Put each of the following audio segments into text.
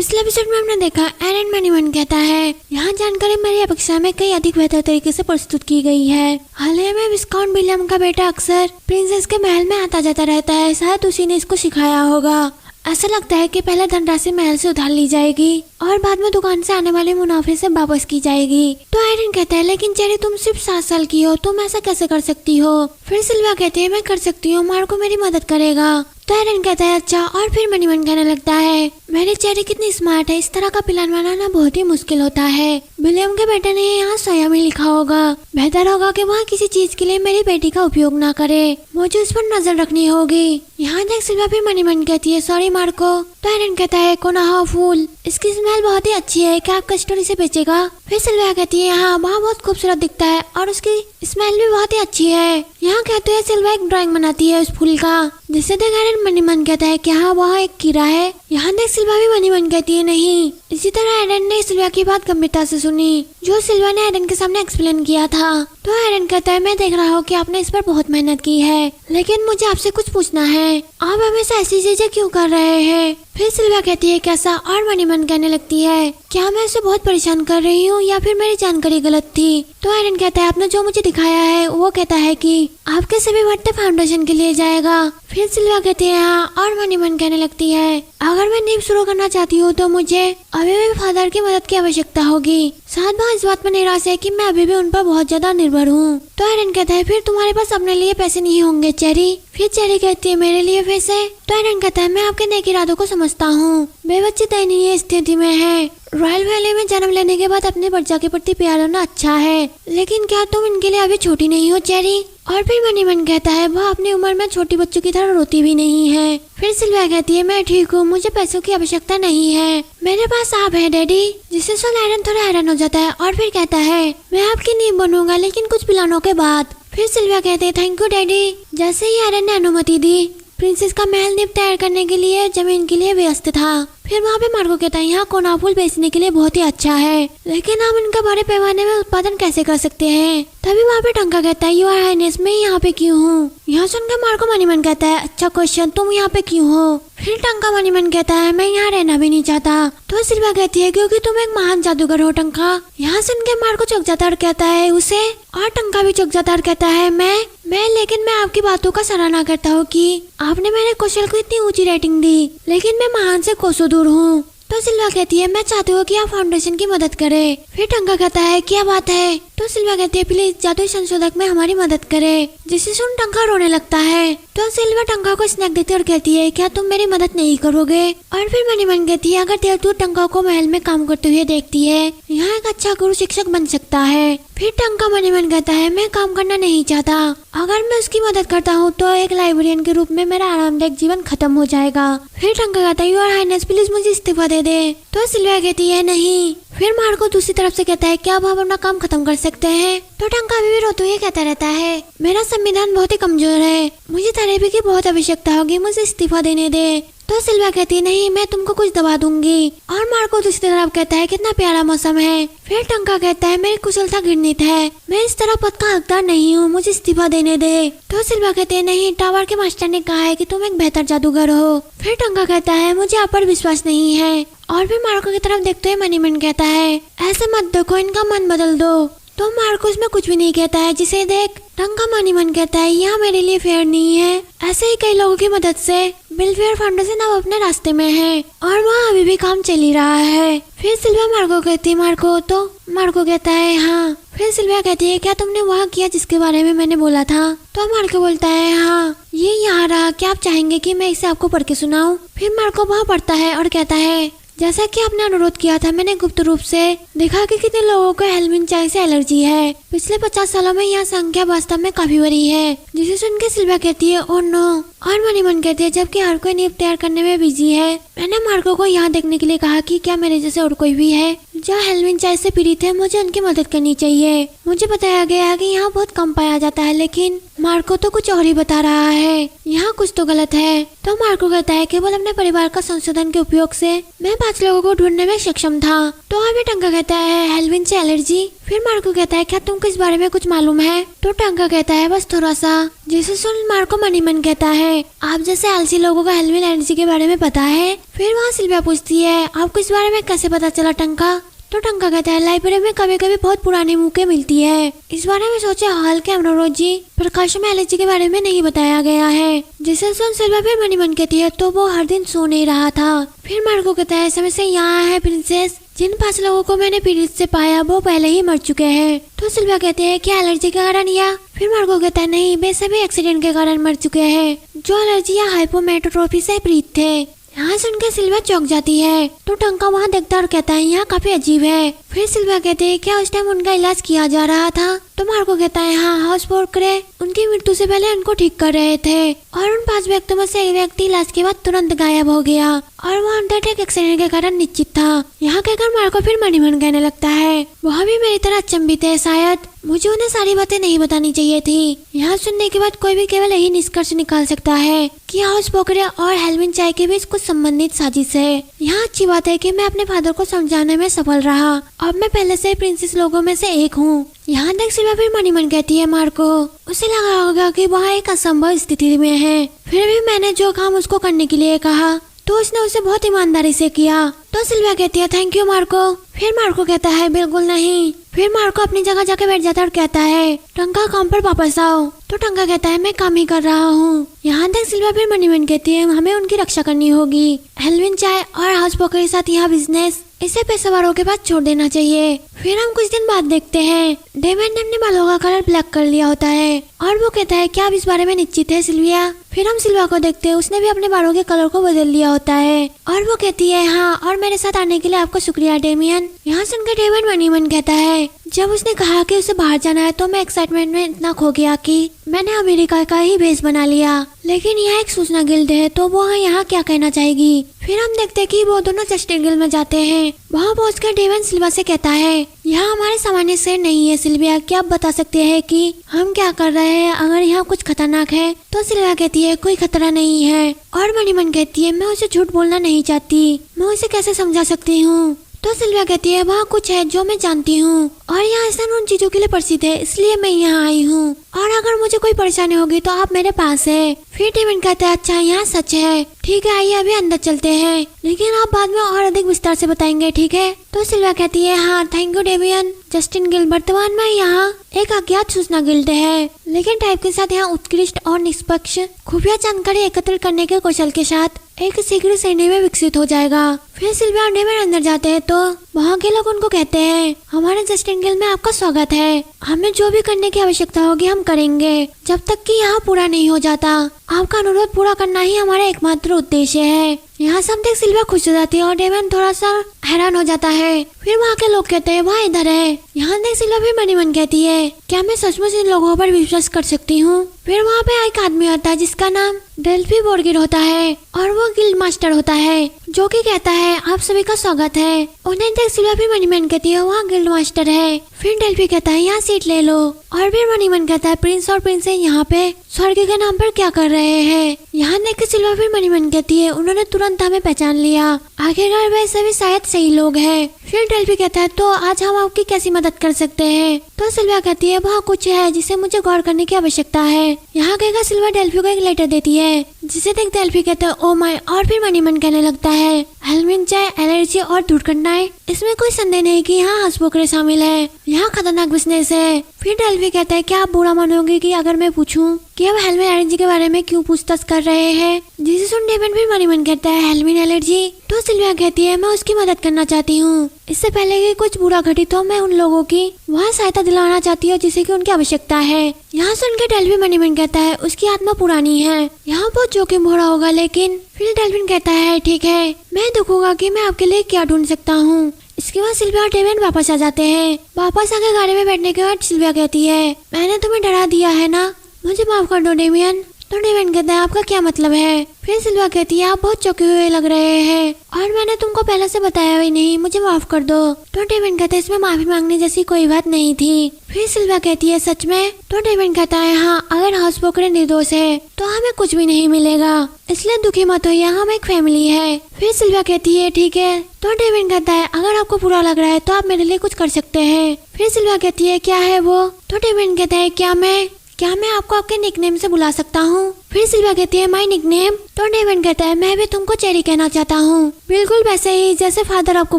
पिछले एपिसोड में हमने देखा एरन मनीमन कहता है, यहाँ जानकारी मेरी अपेक्षा में कई अधिक बेहतर तरीके से प्रस्तुत की गई है। हाल ही में विस्काउंट विलियम का बेटा अक्सर प्रिंसेस के महल में आता जाता रहता है, शायद उसी ने इसको सिखाया होगा। ऐसा लगता है कि पहले धनराशि महल से उधार ली जाएगी और बाद में दुकान से आने वाले मुनाफे से वापस की जाएगी। तो एरन कहता है, लेकिन चेरी तुम सिर्फ 7 साल की हो, तुम ऐसा कैसे कर सकती हो? फिर सिल्वा कहती है, मैं कर सकती हूँ, मार्को मेरी मदद करेगा। तो एरन कहता है, अच्छा। और फिर मनीमन कहने लगता है, मेरी चेरी कितनी स्मार्ट है, इस तरह का प्लान बनाना बहुत ही मुश्किल होता है। विलियम के बेटे ने यहाँ स्वयं ही लिखा होगा, बेहतर होगा कि वह किसी चीज के लिए मेरी बेटी का उपयोग ना करे, मुझे उस पर नजर रखनी होगी। यहाँ देख सिल्वा फिर मनीमन कहती है, सॉरी मार्को। तो एरन कहता है, कोनोहा फूल, इसकी स्मेल बहुत ही अच्छी है, क्या आपका स्टोर इसे बेचेगा? फिर सिल्वा कहती है, हाँ, वहाँ बहुत खूबसूरत दिखता है और उसकी स्मेल भी बहुत ही अच्छी है। यहाँ कहते हैं सिल्वा एक ड्राइंग बनाती है उस फूल का, जिससे देख एरन मनीमन कहता है, क्या वहाँ एक कीड़ा है? यहाँ देख सिल्वा भी मनीमन कहती है, नहीं। इसी तरह एरन ने सिल्वा की बात गंभीरता से सुनी, जो सिल्वा ने एरन के सामने एक्सप्लेन किया था। तो एरन कहता है, मैं देख रहा हूँ कि आपने इस पर बहुत मेहनत की है, लेकिन मुझे आपसे कुछ पूछना है, आप हमेशा ऐसी चीजें क्यों कर रहे हैं? फिर सिल्वा कहती है, कैसा? और मनीमन कहने लगती है, क्या मैं उसे बहुत परेशान कर रही हूँ या फिर मेरी जानकारी गलत थी? तो एरन कहता है, आपने जो मुझे दिखाया है वो कहता है कि आपके सभी भट्टे फाउंडेशन के लिए जाएगा। फिर सिल्वा कहती है, हाँ। और मनीमन कहने लगती है, अगर मैं नींव शुरू करना चाहती हूँ तो मुझे अभी भी फादर की मदद की आवश्यकता होगी। शायद वह इस बात में निराश है कि मैं अभी भी उन पर बहुत ज्यादा निर्भर हूँ। तो एरन कहता है, फिर तुम्हारे पास अपने लिए पैसे नहीं होंगे चेरी? फिर चेरी कहती है, मेरे लिए पैसे? तो एरन कहता है, मैं आपके नेक इरादों को समझता हूँ, बेबच्ची दयनीय स्थिति में है। रॉयल वैली में जन्म लेने के बाद अपने बच्चा के प्रति प्यार होना अच्छा है, लेकिन क्या तुम इनके लिए अभी छोटी नहीं हो चेरी? और फिर मनीमन कहता है, वह अपनी उम्र में छोटी बच्चों की तरह रोती भी नहीं है। फिर सिल्वा कहती है, मैं ठीक हूँ, मुझे पैसों की आवश्यकता नहीं है, मेरे पास आप है डैडी। जिसे सुन एरन थोड़ा हैरान हो जाता है और फिर कहता है, मैं आपकी नींव बनूंगा, लेकिन कुछ प्लानों के बाद। फिर सिल्वा कहते हैं, थैंक यू डैडी। जैसे ही एरन ने अनुमति दी, प्रिंसेस का महल नींव तैयार करने के लिए जमीन के लिए व्यस्त था। फिर वहाँ पे मार्को कहता है, यहाँ कोनोहा फूल बेचने के लिए बहुत ही अच्छा है, लेकिन हम इनका बड़े पैमाने में उत्पादन कैसे कर सकते हैं? तभी वहाँ पे टंका कहता है, योर हाइनेस, मैं यहाँ पे क्यों हूँ? यहाँ सुनकर मार्को मनीमन कहता है, अच्छा क्वेश्चन, तुम यहाँ पे क्यों हो? फिर टंका मनीमन कहता है, मैं यहाँ रहना भी नहीं चाहता। तो सिल्वा कहती है, क्योंकि तुम एक महान जादूगर हो टंका। यहाँ सुन के मार्को चौंक जाता और कहता है उसे, और टंका भी चौंक जाता और कहता है, मैं लेकिन मैं आपकी बातों का सराहना करता हूँ कि आपने मेरे कौशल को इतनी ऊंची रेटिंग दी, लेकिन मैं महान से कोसों दूर हूँ। तो सिल्वा कहती है, मैं चाहती हूँ कि आप फाउंडेशन की मदद करें। फिर टंका कहता है, क्या बात है? तो सिल्वा कहती है, प्लीज जादुई संशोधक में हमारी मदद करे। जिसे सुन टंका रोने लगता है। तो सिल्वा टंका को स्नैक देती और कहती है, क्या तुम मेरी मदद नहीं करोगे? और फिर मनीमन कहती है, अगर देवदूत टंका को महल में काम करते हुए देखती है, यहाँ एक अच्छा गुरु शिक्षक बन सकता है। फिर टंका मनीमन कहता है, मैं काम करना नहीं चाहता, अगर मैं उसकी मदद करता हूँ तो एक लाइब्रेरियन के रूप में मेरा आरामदायक जीवन खत्म हो जाएगा। फिर टंका कहता है, योर हाइनेस, प्लीज मुझे इस्तीफा दे दे। तो सिल्वा कहती है, नहीं। फिर मार्को दूसरी तरफ से कहता है, क्या आप अपना काम खत्म कर सकते हैं? तो टंका अभी भी रोते हुए कहता रहता है, मेरा संविधान बहुत ही कमजोर है, मुझे थेरेपी की बहुत आवश्यकता होगी, मुझे इस्तीफा देने दे। तो सिल्वा कहती है, नहीं, मैं तुमको कुछ दवा दूंगी। और मार्को दूसरी तरफ कहता है, कितना प्यारा मौसम है। फिर टंका कहता है, मेरी कुशलता घृणित है, मैं इस तरह पद का हकदार नहीं हूँ, मुझे इस्तीफा देने दे। तो सिल्वा कहते हैं, नहीं, टावर के मास्टर ने कहा है कि तुम एक बेहतर जादूगर हो। फिर टंका कहता है, मुझे आप पर विश्वास नहीं है। और फिर मार्को की तरफ देखते हुए मनीमन कहता है, ऐसे मत देखो, इनका मन बदल दो। तो मार्को इसमें कुछ भी नहीं कहता है, जिसे देख टंका मनीमन कहता है, यह मेरे लिए फेयर नहीं है। ऐसे ही कई लोगों की मदद से बिलफेयर फाउंडेशन अब अपने रास्ते में है और वहाँ अभी भी काम चल ही रहा है। फिर सिल्वा मार्को कहती है, मार्को? तो मार्को कहता है, हाँ। फिर सिल्वा कहती है, क्या तुमने वहाँ किया जिसके बारे में मैंने बोला था? तो मार्को बोलता है, हाँ, ये यहाँ रहा, क्या आप चाहेंगे कि मैं इसे आपको पढ़ के सुनाऊं? फिर मार्को वहाँ पढ़ता है और कहता है, जैसा कि आपने अनुरोध किया था, मैंने गुप्त रूप से देखा कि कितने लोगों को हेलमिन चाय से एलर्जी है। पिछले 50 सालों में यह संख्या वास्तव में काफी बड़ी है। जिसे सुनकर सिल्वा कहती है, ओह नो। और मनीमन कहती है, जबकि हर कोई नींव तैयार करने में बिजी है, मैंने मार्को को यहाँ देखने के लिए कहा कि क्या मेरे जैसे और कोई भी है जो हेलमिन चाय से पीड़ित है, मुझे उनकी मदद करनी चाहिए। मुझे बताया गया है कि यहाँ बहुत कम पाया जाता है, लेकिन मार्को तो कुछ और ही बता रहा है, यहाँ कुछ तो गलत है। तो मार्को कहता है केवल अपने परिवार का संशोधन के उपयोग से मैं 5 लोगों को ढूंढने में सक्षम था। तो अभी टंका कहता है हेल्विन से एलर्जी। फिर मार्को कहता है क्या तुमको इस बारे में कुछ मालूम है? तो टंका कहता है बस थोड़ा सा। जिसे सुन मार्को मनी मन कहता है आप जैसे आलसी लोगों को हेल्विन एलर्जी के बारे में पता है? फिर वहाँ सिल्विया पूछती है आपको इस बारे में कैसे पता चला टंका? तो टंका कहता है लाइब्रेरी में कभी कभी बहुत पुरानी बुकें मिलती है, इस बारे में सोचे हाल के एमरोलॉजी प्रकाश में एलर्जी के बारे में नहीं बताया गया है। जिसे सुन सिल्विया फिर मनी मन कहती है तो वो हर दिन सो नहीं रहा था। फिर मार्को कहता है समय से यहाँ है प्रिंसेस, जिन 5 लोगों को मैंने पीरियड से पाया वो पहले ही मर चुके हैं। तो सिल्विया कहते हैं क्या एलर्जी के कारण? या फिर मार्को कहता है नहीं, वे सभी एक्सीडेंट के कारण मर चुके हैं जो एलर्जी या हाइपोमेट्रोट्रोफी से पीड़ित थे। यहाँ सुनकर सिल्विया चौंक जाती है। तो टंका वहाँ देखता और कहता है यहाँ काफी अजीब है। फिर सिल्विया कहते हैं क्या उस टाइम उनका इलाज किया जा रहा था? तो मार्को कहता है हाँ, हाउस वर्कर उनकी मृत्यु से पहले उनको ठीक कर रहे थे और उन 5 व्यक्तियों में से एक व्यक्ति इलाज के बाद तुरंत गायब हो गया और वो अंडरटेक एक्सीडेंट के कारण निश्चित था। यहाँ कहकर मार्को फिर मनी मन कहने लगता है वह भी मेरी तरह अचंभित है, शायद मुझे उन्हें सारी बातें नहीं बतानी चाहिए थी। यहाँ सुनने के बाद कोई भी केवल यही निष्कर्ष निकाल सकता है कि हाउस पोकरे और हेल्विन चाय के बीच कुछ संबंधित साजिश है। यहाँ अच्छी बात है कि मैं अपने फादर को समझाने में सफल रहा। अब मैं पहले से प्रिंसेस लोगों में से एक हूँ। यहाँ तक सिल्विया फिर मनी मन कहती है मार्को उसे लगा होगा कि वह एक असंभव स्थिति में है, फिर भी मैंने जो काम उसको करने के लिए कहा तो उसने उसे बहुत ईमानदारी से किया। तो सिल्विया कहती है थैंक यू मार्को। फिर मार्को कहता है बिल्कुल नहीं। फिर मार्को अपनी जगह जाके बैठ जाता है और कहता है टंका काम पर वापस आओ। तो टंका कहता है मैं काम ही कर रहा हूँ। यहाँ तक सिल्विया फिर मनी मन कहती है हमें उनकी रक्षा करनी होगी। हेल्विन चाय और हाउस पोकर के साथ यह बिजनेस इसे पेशेवरों के पास छोड़ देना चाहिए। फिर हम कुछ दिन बाद देखते हैं डेविड ने अपने बालों का कलर ब्लैक कर लिया होता है और वो कहता है क्या आप इस बारे में निश्चित है सिल्विया? फिर हम सिल्विया को देखते हैं उसने भी अपने बालों के कलर को बदल लिया होता है और वो कहती है हाँ, और मेरे साथ आने के लिए आपका शुक्रिया डेमियन। यहाँ सुनकर डेविड मनी मन कहता है जब उसने कहा कि उसे बाहर जाना है तो मैं एक्साइटमेंट में इतना खो गया कि मैंने अमेरिका का ही भेष बना लिया, लेकिन यह एक सूचना गिल्ड है तो वो यहाँ क्या कहना चाहेगी। फिर हम देखते हैं कि वो दोनों जस्टिन गिल्ड में जाते हैं। वहाँ पहुंचकर डेविड सिल्विया से कहता है यहाँ हमारे सामान्य से नहीं है सिल्विया, क्या आप बता सकते हैं कि हम क्या कर रहे हैं? अगर यहाँ कुछ खतरनाक है? तो सिल्विया कहती है कोई खतरा नहीं है और मनी मन कहती है मैं उसे झूठ बोलना नहीं चाहती, मैं उसे कैसे समझा सकती हूँ? तो सिल्विया कहती है वहाँ कुछ है जो मैं जानती हूँ और यहाँ स्थान उन चीजों के लिए प्रसिद्ध है, इसलिए मैं यहाँ आई हूँ और अगर मुझे कोई परेशानी होगी तो आप मेरे पास है। फिर डेविड कहता है अच्छा यहाँ सच है, ठीक है आइए अभी अंदर चलते हैं, लेकिन आप बाद में और अधिक विस्तार से बताएंगे ठीक है? तो सिल्विया कहती है हाँ थैंक यू डेवियन। जस्टिन गिल्ड वर्तमान में यहाँ एक अज्ञात सूचना गिल्ड है, लेकिन टाइप के साथ यहाँ उत्कृष्ट और निष्पक्ष खुफिया जानकारी एकत्रित करने के कौशल के साथ एक शीघ्र सैन्य में विकसित हो जाएगा। फिर सिल्विया और डेविड अंदर जाते हैं तो वहाँ के लोग उनको कहते हैं हमारे जस्टिन गिल्ड में आपका स्वागत है, हमें जो भी करने की आवश्यकता होगी हम करेंगे जब तक कि यहाँ पूरा नहीं हो जाता। आपका अनुरोध पूरा करना ही हमारा एकमात्र उद्देश्य है। यहाँ सब देख सिल्विया खुश हो जाती है और डेविड थोड़ा सा हैरान हो जाता है। फिर वहाँ के लोग कहते हैं वहाँ इधर है। यहाँ देख सिल्विया फिर मनी मन कहती है क्या मैं सचमुच इन लोगों पर विश्वास कर सकती हूँ? फिर वहाँ पे एक आदमी आता है जिसका नाम डेल्फी बोर्गिर होता है और वो गिल्ड मास्टर होता है जो कि कहता है आप सभी का स्वागत है। उन्हें देख सिल्विया फिर मनी मन कहती है वहाँ गिल्ड मास्टर है। फिर डेल्फी कहता है यहाँ सीट ले लो और फिर मनी मन कहता है प्रिंस और प्रिंसेस यहाँ पे स्वर्ग के नाम पर क्या कर रहे हैं? यहाँ देख के सिल्विया फिर मनी मन कहती है उन्होंने तुरंत हमें पहचान लिया, आखिरकार वे सभी शायद सही लोग हैं। फिर डेल्फी कहता है तो आज हम आपकी कैसी मदद कर सकते हैं? तो सिल्विया कहती है वहाँ कुछ है जिसे मुझे गौर करने की आवश्यकता है। यहाँ कहकर सिल्विया डेल्फी को एक लेटर देती है जिसे देख डेल्फी कहता है ओ माय, और फिर मनी मन कहने लगता है हेल्विन चाय एलर्जी और दुर्घटनाएं, इसमें कोई संदेह नहीं कि यहाँ हंसपोकरे शामिल है, यहाँ खतरनाक बिजनेस है। फिर डेल्फी कहता है क्या आप बुरा मानोगे कि अगर मैं पूछूं कि आप हेल्विन एलर्जी के बारे में क्यों पूछताछ कर रहे हैं? जिसे सुन डेविड भी मनी मन कहता है हेल्विन एलर्जी? तो सिल्विया कहती है मैं उसकी मदद करना चाहती हूँ, इससे पहले कि कुछ बुरा घटित हो मैं उन लोगों की वहाँ सहायता दिलाना चाहती हूँ जिसे की उनकी आवश्यकता है। यहाँ सुन के डेल्फी मनी मन कहता है उसकी आत्मा पुरानी है, यहाँ बहुत जोखिम भरा होगा, लेकिन फिर डेल्फिन कहता है ठीक है मैं देखूंगा कि मैं आपके लिए क्या ढूंढ सकता हूँ। इसके बाद सिल्विया और डेविड वापस आ जाते हैं। वापस आके गाड़ी में बैठने के बाद सिल्विया कहती है मैंने तुम्हें डरा दिया है ना, मुझे माफ कर दो डेमियन। तो डेविड कहता है आपका क्या मतलब है। फिर सिल्वा कहती है आप बहुत चौंके हुए लग रहे हैं और मैंने तुमको पहले से बताया भी नहीं, मुझे माफ कर दो। तो डेविड कहता है इसमें माफी मांगने जैसी कोई बात नहीं थी। फिर सिल्वा कहती है सच में। तो डेविड कहता है हाँ, अगर हाउस ब्रोकर निर्दोष है तो हमें कुछ भी नहीं मिलेगा, इसलिए दुखी मत होइए, हम एक फैमिली है। फिर सिल्वा कहती है ठीक है। तो डेविड कहता है अगर आपको बुरा लग रहा है तो आप मेरे लिए कुछ कर सकते हैं। फिर सिल्वा कहती है क्या है वो। तो डेविड कहता है क्या मैं आपको आपके निकनेम से बुला सकता हूँ। फिर सिल्वा कहती है माय निकनेम। तो डेविड कहता है मैं भी तुमको चेरी कहना चाहता हूँ, बिल्कुल वैसे ही जैसे फादर आपको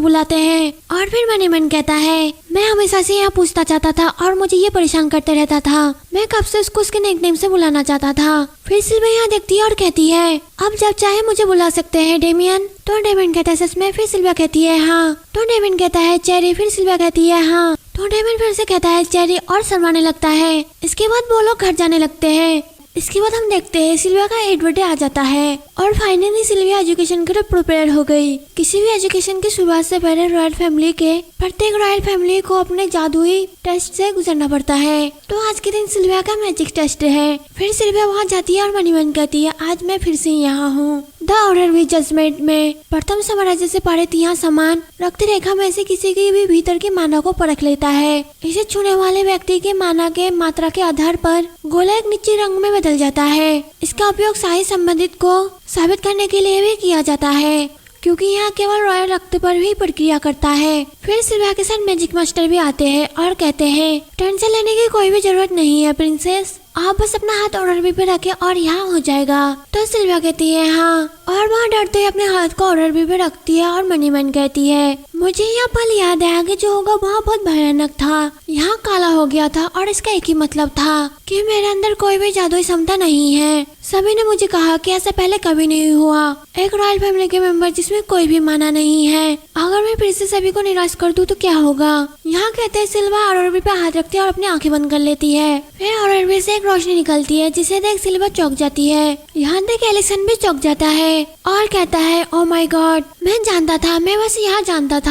बुलाते हैं। और फिर मनीमन कहता है मैं हमेशा से यहाँ पूछता चाहता था और मुझे ये परेशान करते रहता था, मैं कब से उसको उसके निकनेम से बुलाना चाहता था। फिर सिल्वा यहाँ देखती है और कहती है अब जब चाहे मुझे बुला सकते हैं डेमियन। तो डेविड कहता है सच में। फिर सिल्वा कहती है हाँ। तो डेविड कहता है चेरी। फिर सिल्वा कहती है हाँ। तो डेविड फिर से कहता है चेरी और शर्माने लगता है। इसके बाद वो लोग घर जाने लगते हैं। इसके बाद हम देखते हैं सिल्विया का 8 बर्थडे आ जाता है और फाइनली सिल्विया एजुकेशन के लिए प्रिपेयर हो गई। किसी भी एजुकेशन की शुरुआत से पहले रॉयल फैमिली के प्रत्येक रॉयल फैमिली को अपने जादुई टेस्ट से गुजरना पड़ता है। तो आज के दिन सिल्विया का मैजिक टेस्ट है। फिर सिल्विया वहाँ जाती है और मनीमन कहती है आज मैं फिर से यहाँ हूँ द ऑर्डर विद जजमेंट में। प्रथम साम्राज्य से पारित यहाँ समान रक्त रेखा में से किसी की भी भीतर की माना को परख लेता है। इसे छूने वाले व्यक्ति के माना के मात्रा के आधार पर गोला एक निश्चित रंग में बदल जाता है। इसका उपयोग शाही संबंधित को साबित करने के लिए भी किया जाता है क्योंकि यहाँ केवल रॉयल रक्त पर ही प्रक्रिया करता है। फिर सिल्विया के साथ मैजिक मास्टर भी आते हैं और कहते हैं टेंशन लेने की कोई भी जरूरत नहीं है प्रिंसेस, आप बस अपना हाथ ऑर्डर भी पे रखें और यहाँ हो जाएगा। तो सिल्विया कहती है हाँ और वहाँ डरते हुए अपने हाथ को ऑर्डर भी पे रखती है और मनीमन कहती है मुझे यह पल याद आया कि जो होगा वहाँ बहुत भयानक था। यहाँ काला हो गया था और इसका एक ही मतलब था कि मेरे अंदर कोई भी जादुई क्षमता नहीं है। सभी ने मुझे कहा कि ऐसा पहले कभी नहीं हुआ, एक रॉयल फैमिली के मेंबर जिसमें कोई भी माना नहीं है। अगर मैं फिर से सभी को निराश कर दूं तो क्या होगा। यहाँ कहते हैं सिल्वा ऑर्डर पे हाथ रखती है और अपनी आंखें बंद कर लेती है। फिर ऑर्डर से एक रोशनी निकलती है जिसे देख सिल्वा चौंक जाती है। यहाँ देख एलिसन भी चौंक जाता है और कहता है ओ माय गॉड, मैं जानता था, मैं बस यहाँ जानता था।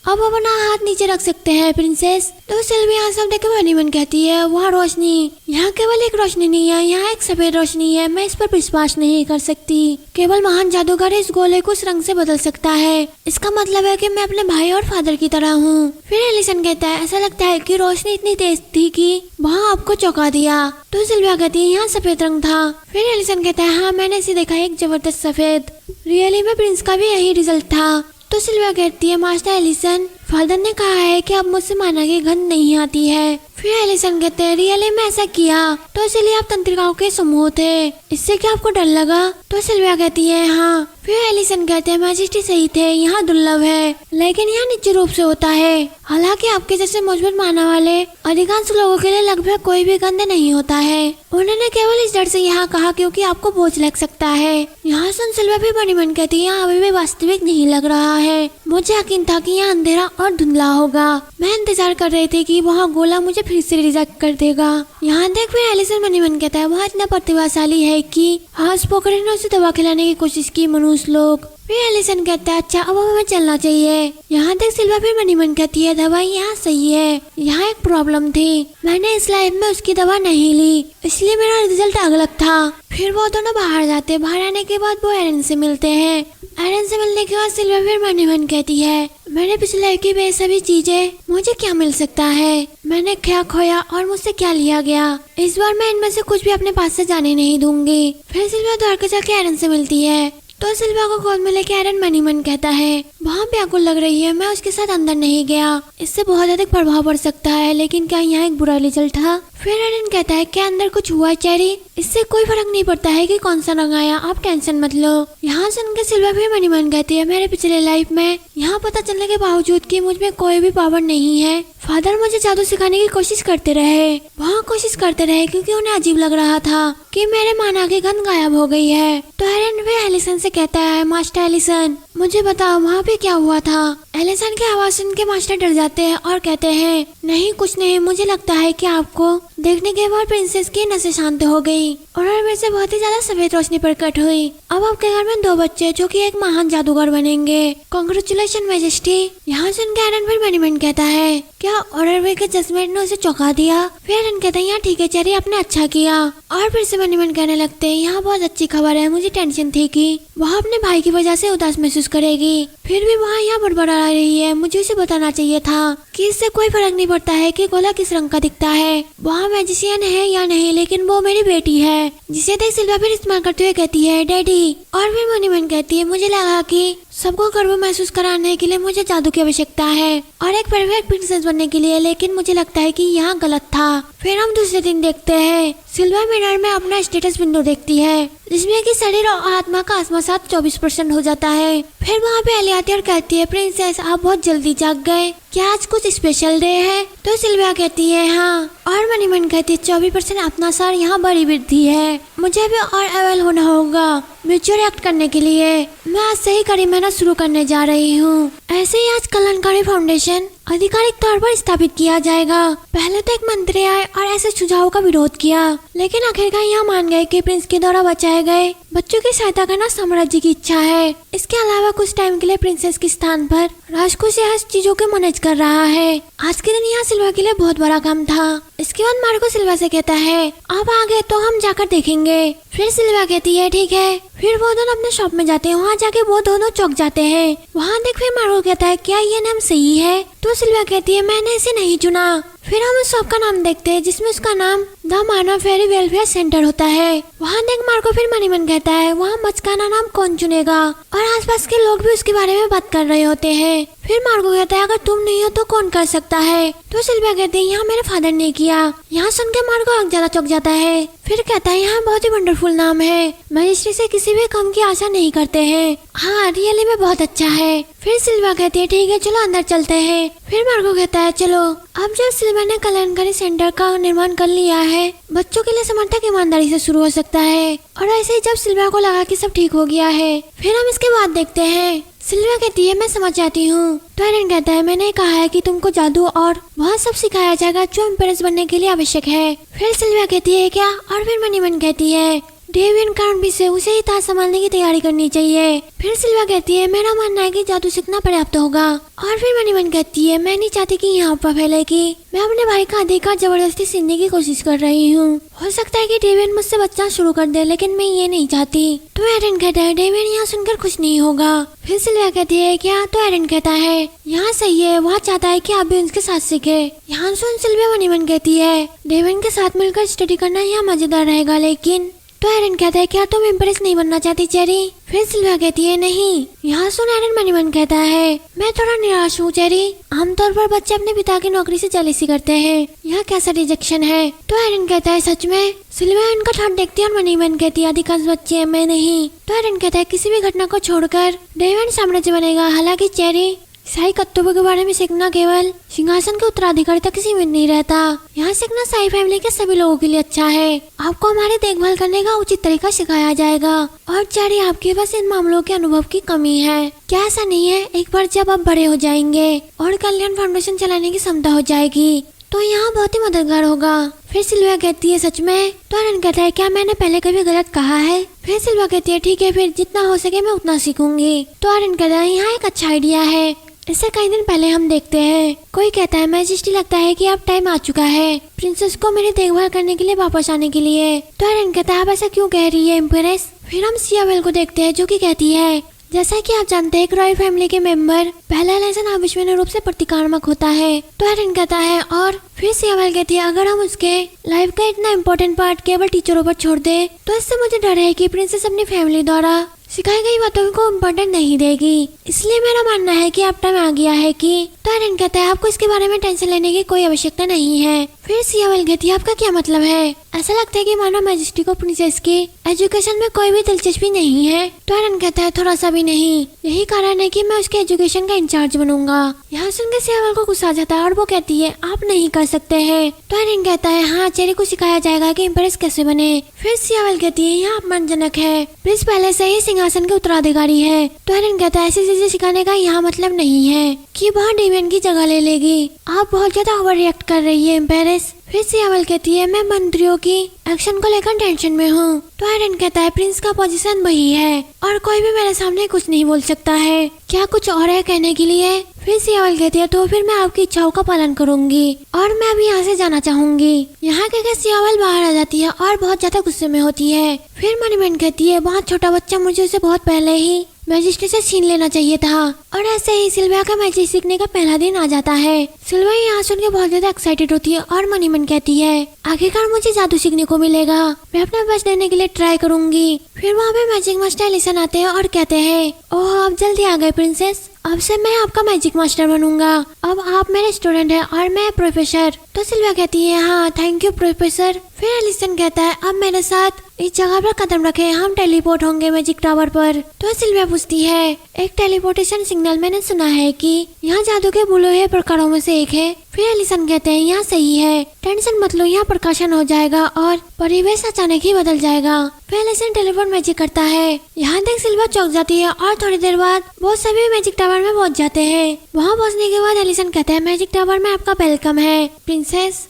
अब अपना हाथ नीचे रख सकते हैं प्रिंसेस। तो सिल्वी यहाँ सब देख मनीमन कहती है वहाँ रोशनी, यहाँ केवल एक रोशनी नहीं है, यहाँ एक सफेद रोशनी है, मैं इस पर विश्वास नहीं कर सकती। केवल महान जादूगर इस गोले को उस रंग से बदल सकता है, इसका मतलब है कि मैं अपने भाई और फादर की तरह हूँ। फिर एलिसन कहता है ऐसा लगता है कि रोशनी इतनी तेज थी कि वहाँ आपको चौंका दिया। तो सिल्विया कहती है यहाँ सफेद रंग था। फिर एलिसन कहता है हाँ मैंने इसे देखा, एक जबरदस्त सफेद, रियली में प्रिंस का भी यही रिजल्ट था। तो सिल्विया कहती है मास्टर एलिसन, फादर ने कहा है कि अब मुझसे माना की गंध नहीं आती है। फिर एलिसन कहते हैं रियली में ऐसा किया तो इसलिए आप तंत्रिकाओं के समूह थे, इससे क्या आपको डर लगा। तो सिल्विया कहती है हाँ। फिर एलिसन कहते हैं मैजिस्ट्री सही थे, यहाँ दुर्लभ है लेकिन यहाँ निश्चित रूप से होता है। हालांकि आपके जैसे मजबूत माना वाले अधिकांश लोगों के लिए लगभग कोई भी गंध नहीं होता है। उन्होंने केवल इस डर से यहाँ कहा क्योंकि आपको बोझ लग सकता है। यहाँ सुन सिल्विया फिर मनीमन कहती है यहाँ अभी भी वास्तविक नहीं लग रहा है, मुझे यकीन था कि यहाँ अंधेरा और धुंधला होगा। मैं इंतजार कर रही थी कि वहाँ गोला मुझे फिर से रिजेक्ट कर देगा। यहाँ देख फिर एलिसन मनीमन कहता है वह इतना प्रतिभाशाली है कि हाउस ब्रोकर ने उसे दवा खिलाने की कोशिश की मनुष्य लोग। फिर एलिसन कहता है अच्छा अब हमें चलना चाहिए। यहाँ तक सिल्वा फिर मनीमन कहती है दवाई यहाँ सही है, यहाँ एक प्रॉब्लम थी, मैंने इस लाइफ में उसकी दवा नहीं ली इसलिए मेरा रिजल्ट अलग था। फिर वो दोनों बाहर जाते, बाहर आने के बाद वो एरन से मिलते हैं। एरन से मिलने के बाद सिल्वा फिर मनीमन कहती है मैंने पिछले लाइफ की वे सभी चीजें, मुझे क्या मिल सकता है, मैंने क्या खोया और मुझसे क्या लिया गया, इस बार मैं इनमें से कुछ भी अपने पास से जाने नहीं दूंगी। फिर सिल्वा द्वारका जाके एरन से मिलती है तो सिल्वा को गोद में लेके एरन मनीमन कहता है वहाँ व्याकुल लग रही है, मैं उसके साथ अंदर नहीं गया, इससे बहुत अधिक प्रभाव पड़ सकता है, लेकिन क्या यहाँ एक बुरा रिजल्ट था। फिर एरन कहता है क्या अंदर कुछ हुआ चेरी, इससे कोई फर्क नहीं पड़ता है कि कौन सा रंग आया, आप टेंशन मत लो। यहाँ सुन के सिल्वा फिर मनीमन कहती है मेरे पिछले लाइफ में यहाँ पता चलने के बावजूद कि मुझ में कोई भी पावर नहीं है, फादर मुझे जादू सिखाने की कोशिश करते रहे, वहाँ कोशिश करते रहे क्योंकि उन्हें अजीब लग रहा था कि मेरे माना की गंध गायब हो गई है। तो एरन फिर एलिसन से कहता है मास्टर एलिसन मुझे बताओ वहाँ पे क्या हुआ था। एलिसन की आवाज सुन के मास्टर डर जाते हैं और कहते हैं नहीं कुछ नहीं, मुझे लगता है कि आपको देखने के बाद प्रिंसेस की नसें शांत हो गई और में से बहुत ही ज्यादा सफेद रोशनी प्रकट हुई। अब आपके घर में 2 बच्चे जो कि एक महान जादूगर बनेंगे। Congratulation majesty. यहाँ सुन के एरन फिर मैनीमैन कहता है क्या ऑर्डर के जजमेंट ने उसे चौंका दिया। फिर एरन कहता है यहाँ ठीक है चेरी, आपने अच्छा किया। और फिर से मैनीमैन कहने लगते हैं यहाँ बहुत अच्छी खबर है, मुझे टेंशन थी कि वह अपने भाई की वजह से उदास महसूस करेगी, फिर भी वहाँ यहाँ बड़बड़ा रही है। मुझे उसे बताना चाहिए था कि इससे कोई फर्क नहीं पड़ता है कि गोला किस रंग का दिखता है, वहाँ मैजिशियन है या नहीं, लेकिन वो मेरी बेटी है। जिसे देख सिल्वा फिर इस्तेमाल करते हुए कहती है डैडी। और फिर मैनीमैन कहती है मुझे लगा कि सबको गर्व महसूस कराने के लिए मुझे जादू की आवश्यकता है और एक परफेक्ट प्रिंसेस बनने के लिए, लेकिन मुझे लगता है कि यहाँ गलत था। फिर हम दूसरे दिन देखते हैं सिल्वा मिरर में अपना स्टेटस विंडो देखती है जिसमें कि शरीर और आत्मा का आत्मसात 24% हो जाता है। फिर वहाँ पे एली आती है और कहती है प्रिंसेस आप बहुत जल्दी जाग गए, क्या आज कुछ स्पेशल डे है। तो सिल्वा कहती है हाँ, और मैनीमैन कहती है 24% अपना सर यहाँ बड़ी वृद्धि है, मुझे भी और अवेल होना होगा म्यूचुअल एक्ट करने के लिए। मैं आज से ही कड़ी मेहनत शुरू करने जा रही हूँ। ऐसे ही आज कल्याणकारी फाउंडेशन आधिकारिक तौर पर स्थापित किया जाएगा। पहले तो एक मंत्री आए और ऐसे सुझावों का विरोध किया, लेकिन आखिरकार यह मान गए कि प्रिंस के द्वारा बचाए गए बच्चों की सहायता करना साम्राज्य की इच्छा है। इसके अलावा कुछ टाइम के लिए प्रिंसेस के स्थान पर राजकुमार से हर चीजों के मैनेज कर रहा है। आज के दिन यहाँ सिल्वा के लिए बहुत बड़ा काम था। इसके बाद मार्को सिल्वा से कहता है आप आ गए तो हम जाकर देखेंगे। फिर सिल्वा कहती है ठीक है। फिर वो दोनों अपने शॉप में जाते हैं, वहाँ जाके वो दोनों चौंक जाते हैं। वहाँ देख फिर मार्को कहता है क्या ये नाम सही है। तो सिल्वा कहती है मैंने इसे नहीं चुना। फिर हम उस शॉप का नाम देखते हैं जिसमें उसका नाम द मानव फेरी वेलफेयर सेंटर होता है। वहाँ देख मार्को फिर मैनीमैन कहता है वहाँ मचकाना नाम कौन चुनेगा, और आसपास के लोग भी उसके बारे में बात कर रहे होते हैं। फिर मार्को कहता है अगर तुम नहीं हो तो कौन कर सकता है। तो सिल्वा कहते हैं यहाँ मेरे फादर ने किया। यहाँ सुन के मार्को और ज्यादा चौंक जाता है। फिर कहता है यहाँ बहुत ही वंडरफुल नाम है, मैजिस्ट्री से किसी भी कम की आशा नहीं करते हैं। हाँ रियली में बहुत अच्छा है। फिर सिल्वा कहती है ठीक है चलो अंदर चलते हैं। फिर मार्को कहता है चलो। अब जब सिल्वा ने कल्याणकारी सेंटर का निर्माण कर लिया है, बच्चों के लिए समर्थक ईमानदारी से शुरू हो सकता है। और ऐसे ही जब सिल्वा को लगा कि सब ठीक हो गया है, फिर हम इसके बाद देखते हैं सिल्वा कहती है मैं समझ जाती हूँ। तो एरन कहता है मैंने कहा है कि तुमको जादू और वह सब सिखाया जाएगा जो एम्प्रेस बनने के लिए आवश्यक है। फिर सिल्वा कहती है क्या, और फिर मैनीमैन कहती है डेवियन काउंट भी से उसे ही ताज संभालने की तैयारी करनी चाहिए। फिर सिल्वा कहती है मेरा मानना है कि जादू सीखना पर्याप्त होगा। और फिर मैनीमैन कहती है मैं नहीं चाहती कि यहाँ पर फैलेगी, मैं अपने भाई का अधिकार जबरदस्ती छीनने की कोशिश कर रही हूँ। हो सकता है कि डेवियन मुझसे बच्चा शुरू कर दे, लेकिन मैं ये नहीं चाहती। तो एरन कहता है डेवियन यहाँ सुनकर खुश नहीं होगा। फिर सिल्वा कहती है क्या, तो एरन कहता है यहाँ सही है, वह चाहता है कि आप भी उनके साथ सीखे। यहाँ सुन सिल्वा मैनीमैन कहती है डेवियन के साथ मिलकर स्टडी करना यहाँ मजेदार रहेगा, लेकिन तो एरन कहता है क्या तुम इम्प्रेस नहीं बनना चाहती चेरी। फिर सिल्वा कहती है नहीं। यहाँ सुन एरन मैनीमैन कहता है मैं थोड़ा निराश हूँ चेरी, आमतौर पर बच्चे अपने पिता की नौकरी से जेलसी करते हैं, यह कैसा रिजेक्शन है। तो एरन कहता है सच में। सिल्वा इनका ठाट देखती है और मैनीमैन कहती है अधिकांश बच्चे हैं, मैं नहीं। तो एरन कहता है किसी भी घटना को छोड़कर डेवियन साम्राज्य बनेगा। हालांकि चेरी शाही कर्तव्यों के बारे में सीखना केवल सिंहासन के उत्तराधिकारी तक सीमित नहीं रहता, यहाँ सीखना शाही फैमिली के सभी लोगों के लिए अच्छा है। आपको हमारी देखभाल करने का उचित तरीका सिखाया जाएगा। और चेरी आपके पास इन मामलों के अनुभव की कमी है, क्या ऐसा नहीं है? एक बार जब आप बड़े हो जाएंगे और कल्याण फाउंडेशन चलाने की क्षमता हो जाएगी तो यहाँ बहुत ही मददगार होगा। फिर सिल्वा कहती है सच में। तो एरन कहता है क्या मैंने पहले कभी गलत कहा है। फिर सिल्वा कहती है ठीक है, फिर जितना हो सके मैं उतना सीखूंगी। तो एरन कहता है यहाँ एक अच्छा आइडिया है। इससे कई दिन पहले हम देखते हैं कोई कहता है मैजिस्ट्री लगता है कि अब टाइम आ चुका है प्रिंसेस को मेरी देखभाल करने के लिए वापस आने के लिए। तो एरन कहता है आप ऐसा क्यों कह रही है एम्प्रेस। फिर हम सियावेल को देखते हैं जो कि कहती है जैसा कि आप जानते हैं रॉयल फैमिली के मेंबर पहला लेसन अविश्वसनीय रूप से प्रतिकात्मक होता है। तो एरन कहता है और फिर सियावेल कहती है अगर हम उसके लाइफ का इतना इम्पोर्टेंट पार्ट केवल टीचरों पर छोड़ दे तो इससे मुझे डर है कि प्रिंसेस अपनी फैमिली द्वारा सिखाई गई बातों को इम्पोर्टेंट नहीं देगी। इसलिए मेरा मानना है कि अब टाइम आ गया है कि। तो एरन कहता है आपको इसके बारे में टेंशन लेने की कोई आवश्यकता नहीं है। फिर सियावल कहती है आपका क्या मतलब है? ऐसा लगता है कि मानो मैजेस्टी को प्रिंसेस की एजुकेशन में कोई भी दिलचस्पी नहीं है। तो एरन कहता है थोड़ा सा भी नहीं, यही कारण है कि मैं उसके एजुकेशन का इंचार्ज बनूंगा। यहाँ सुनकर सियावल को गुस्सा आ जाता है और वो कहती है आप नहीं कर सकते हैं। तो एरन कहता है हाँ चेरी को सिखाया जाएगा कि एम्प्रेस कैसे बने। फिर सियावल कहती है यहाँ अपमानजनक है, प्रिंस पहले से ही सिंहासन के उत्तराधिकारी है। तो एरन कहता है ऐसी चीजें सिखाने का यहाँ मतलब नहीं है कि वहाँ डेमियन की जगह ले लेगी। आप बहुत ज्यादा ओवर रिएक्ट कर रही है एम्प्रेस। फिर सियावल कहती है मैं मंत्रियों की एक्शन को लेकर टेंशन में हूँ। तो एरन कहता है प्रिंस का पोजीशन वही है और कोई भी मेरे सामने कुछ नहीं बोल सकता है, क्या कुछ और है कहने के लिए? फिर सियावल कहती है तो फिर मैं आपकी इच्छाओं का पालन करूंगी और मैं अभी यहाँ से जाना चाहूंगी। यहाँ कहकर सियावल बाहर आ जाती है और बहुत ज्यादा गुस्से में होती है। फिर मनीमेंट कहती है बहुत छोटा बच्चा, मुझे उसे बहुत पहले ही मैजिस्ट्री से छीन लेना चाहिए था। और ऐसे ही सिल्विया का मैजिक सीखने का पहला दिन आ जाता है। सिल्विया यहाँ सुन के बहुत ज्यादा एक्साइटेड होती है और मनीमन कहती है आखिरकार मुझे जादू सीखने को मिलेगा, मैं अपना बेस्ट देने के लिए ट्राई करूंगी। फिर वहाँ पे मैजिक मास्टर एलिसन आते हैं और कहते हैं ओह आप जल्दी आ गए प्रिंसेस, अब से मैं आपका मैजिक मास्टर बनूंगा, अब आप मेरे स्टूडेंट हैं और मैं प्रोफेसर। तो सिल्विया कहती है हाँ थैंक यू प्रोफेसर। फिर एलिसन कहता है अब मेरे साथ इस जगह पर कदम रखे, हम टेलीपोर्ट होंगे मैजिक टावर पर। तो सिल्विया पूछती है एक टेलीपोर्टेशन सिग्नल मैंने सुना है कि यहाँ जादू के बुले हुए प्रकारों में से एक है। फिर एलिसन कहते हैं यहाँ सही है, टेंशन मत लो, यहाँ प्रकाशन हो जाएगा और परिवेश अचानक ही बदल जाएगा। फिर एलिसन टेलीपोर्ट मैजिक करता है। यहाँ देख सिल्विया चौंक जाती है और थोड़ी देर बाद वो सभी मैजिक टावर में पहुँच जाते हैं। वहाँ पहुँचने के बाद एलिसन कहता है मैजिक टावर में आपका वेलकम है प्रिंसेस।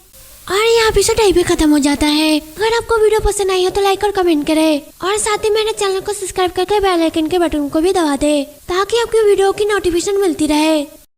और यहाँ एपिसोड यहीं पे खत्म हो जाता है। अगर आपको वीडियो पसंद आई हो तो लाइक और कमेंट करें और साथ ही मेरे चैनल को सब्सक्राइब करके बेल आइकन के बटन को भी दबा दे ताकि आपकी वीडियो की नोटिफिकेशन मिलती रहे।